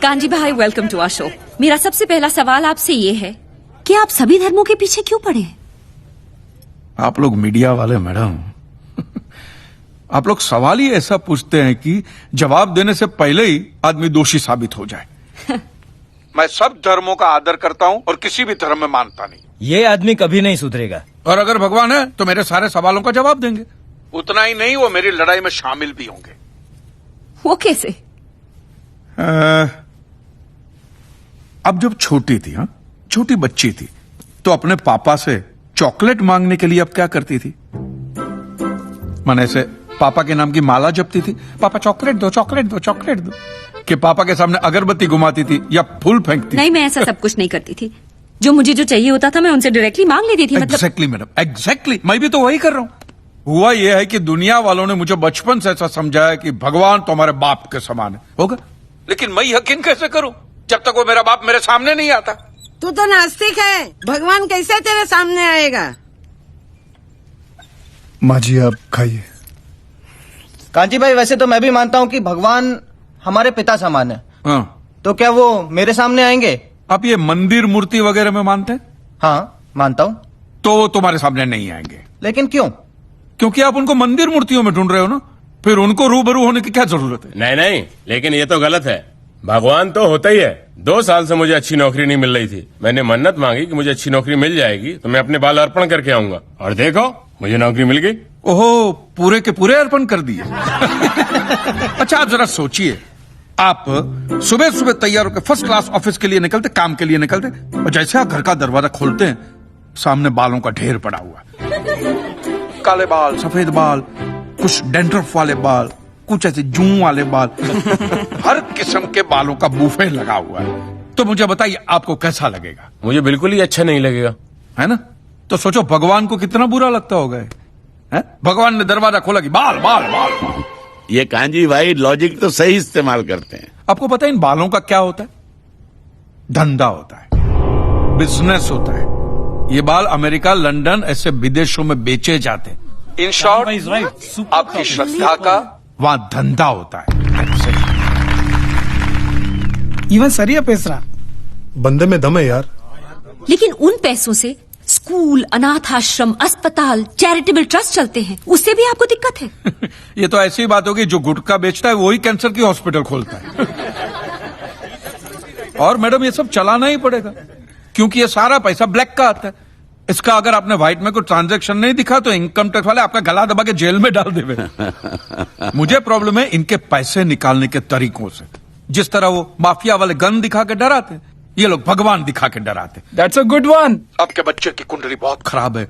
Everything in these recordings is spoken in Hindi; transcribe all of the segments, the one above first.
कांजी भाई, वेलकम टू आवर शो। मेरा सबसे पहला सवाल आपसे ये है कि आप सभी धर्मों के पीछे क्यों पड़े हैं? आप लोग मीडिया वाले मैडम, आप लोग सवाल ही ऐसा पूछते हैं कि जवाब देने से पहले ही आदमी दोषी साबित हो जाए। मैं सब धर्मों का आदर करता हूं और किसी भी धर्म में मानता नहीं। ये आदमी कभी नहीं सुधरेगा। और अगर भगवान है तो मेरे सारे सवालों का जवाब देंगे। उतना ही नहीं, वो मेरी लड़ाई में शामिल भी होंगे। वो कैसे? अब जब छोटी थी, हाँ, छोटी बच्ची थी, तो अपने पापा से चॉकलेट मांगने के लिए अब क्या करती थी? माने ऐसे पापा के नाम की माला जपती थी, पापा चॉकलेट दो, चॉकलेट दो, चॉकलेट दो, कि पापा के सामने अगरबत्ती घुमाती थी या फूल फेंकती? नहीं, मैं ऐसा सब कुछ नहीं करती थी। जो मुझे चाहिए होता था मैं उनसे डायरेक्टली मांग लेती थी। Exactly madam, exactly. मैं भी तो वही कर रहा हूं। हुआ यह है कि दुनिया वालों ने मुझे बचपन से ऐसा समझाया कि भगवान तो हमारे बाप के समान है, होगा। लेकिन मैं यकीन कैसे करूं जब तक वो मेरा बाप मेरे सामने नहीं आता? तू तो नास्तिक है, भगवान कैसे तेरे सामने आएगा? माँ जी आप खाइए। कांची भाई, वैसे तो मैं भी मानता हूँ कि भगवान हमारे पिता समान है। हाँ। तो क्या वो मेरे सामने आएंगे? आप ये मंदिर मूर्ति वगैरह में मानते हैं? हाँ, मानता हूँ। तो वो तुम्हारे सामने नहीं आएंगे। लेकिन क्यों? क्योंकि आप उनको मंदिर मूर्तियों में ढूंढ रहे हो ना, फिर उनको रूबरू होने की क्या जरूरत है? नहीं नहीं, लेकिन ये तो गलत है। भगवान तो होता ही है। 2 साल से मुझे अच्छी नौकरी नहीं मिल रही थी। मैंने मन्नत मांगी कि मुझे अच्छी नौकरी मिल जाएगी तो मैं अपने बाल अर्पण करके आऊंगा, और देखो मुझे नौकरी मिल गई। ओहो, पूरे के पूरे अर्पण कर दिए। अच्छा, आप जरा सोचिए, आप सुबह सुबह तैयार होकर फर्स्ट क्लास ऑफिस के लिए निकलते, काम के लिए निकलते, और जैसे आप घर का दरवाजा खोलते हैं, सामने बालों का ढेर पड़ा हुआ है। काले बाल, सफेद बाल, कुछ डैंड्रफ वाले बाल, कुछ ऐसे जूं वाले बाल, हर किस्म के बालों का बूफे लगा हुआ है। तो मुझे बताइए, आपको कैसा लगेगा? मुझे बिल्कुल ही अच्छा नहीं लगेगा, है ना? तो सोचो भगवान को कितना बुरा लगता होगा। है? भगवान ने दरवाजा खोला कि बाल बाल बाल बाल। ये कांजी भाई लॉजिक तो सही इस्तेमाल करते हैं। आपको पता है इन बालों का क्या होता है? धंधा होता है, बिजनेस होता है। ये बाल अमेरिका, लंदन, ऐसे विदेशों में बेचे जाते हैं। इन शॉर्ट, आपकी श्रद्धा का वहां धंधा होता है। इवन सरिया पेसरा बंदे में दम है यार। लेकिन उन पैसों से स्कूल, अनाथ आश्रम, अस्पताल, चैरिटेबल ट्रस्ट चलते हैं, उससे भी आपको दिक्कत है? ये तो ऐसी बात होगी, जो गुटखा बेचता है वही कैंसर की हॉस्पिटल खोलता है। और मैडम ये सब चलाना ही पड़ेगा, क्योंकि ये सारा पैसा ब्लैक का आता है। इसका अगर आपने व्हाइट में कोई ट्रांजैक्शन नहीं दिखा तो इनकम टैक्स वाले आपका गला दबा के जेल में डाल देवे। मुझे प्रॉब्लम है इनके पैसे निकालने के तरीकों से। जिस तरह वो माफिया वाले गन दिखा के डराते, ये लोग भगवान दिखा के डराते। That's a good one. आपके बच्चे की कुंडली बहुत खराब है,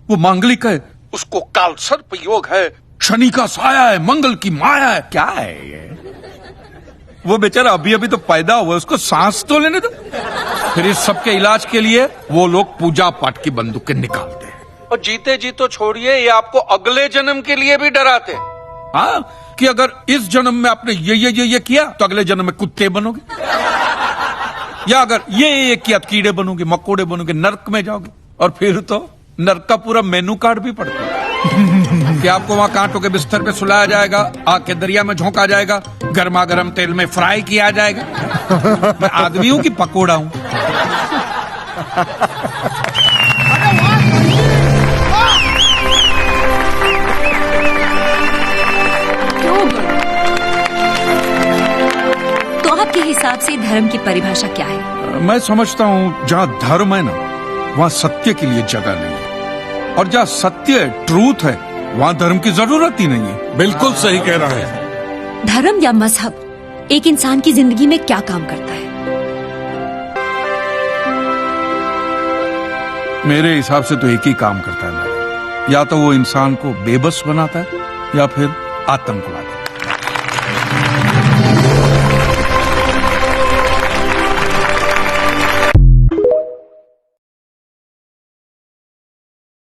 वो मांगलिक है, उसको काल सर्प योग है, शनि का साया है, मंगल की माया है। क्या है ये? वो बेचारा अभी अभी तो पैदा हुआ, उसको सांस तो लेने दो। फिर इस सब के इलाज के लिए वो लोग पूजा पाठ की बंदूकें निकालते हैं, और जीते जी तो छोड़िए, ये आपको अगले जन्म के लिए भी डराते हैं। हाँ, कि अगर इस जन्म में आपने ये किया तो अगले जन्म में कुत्ते बनोगे, या अगर ये किया तो कीड़े बनोगे, मकोड़े बनोगे, नर्क में जाओगे। और फिर तो नर्क का पूरा मेनू कार्ड भी पड़ता है कि आपको वहां कांटों के बिस्तर पे सुलाया जाएगा, आग के दरिया में झोंका जाएगा, गर्मा गर्म तेल में फ्राई किया जाएगा। मैं आदमी हूं कि पकोड़ा हूं? तो आपके हिसाब से धर्म की परिभाषा क्या है? मैं समझता हूं जहां धर्म है ना, वहां सत्य के लिए जगह नहीं है, और जहां सत्य है, ट्रूथ है, वहां धर्म की जरूरत ही नहीं है। बिल्कुल सही कह रहा है। धर्म या मजहब एक इंसान की जिंदगी में क्या काम करता है? मेरे हिसाब से तो एक ही काम करता है, या तो वो इंसान को बेबस बनाता है या फिर आतंकवादी।